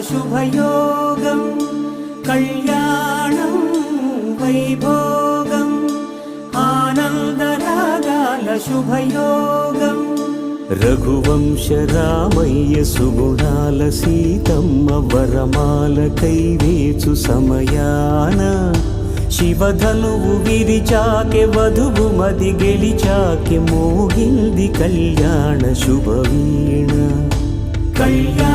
శుభయోగం కళ్యాణం వైభోగం ఆనందరాగాల శుభయోగం రఘువంశ రామయ్య సుగుణాల సీతమ్మ వరమాల కైవేచు సమయాన శివధనువు విరిచాకె వధువు మది గెలిచాకె మోగింది కళ్యాణ శుభవీణ కళ్యాణ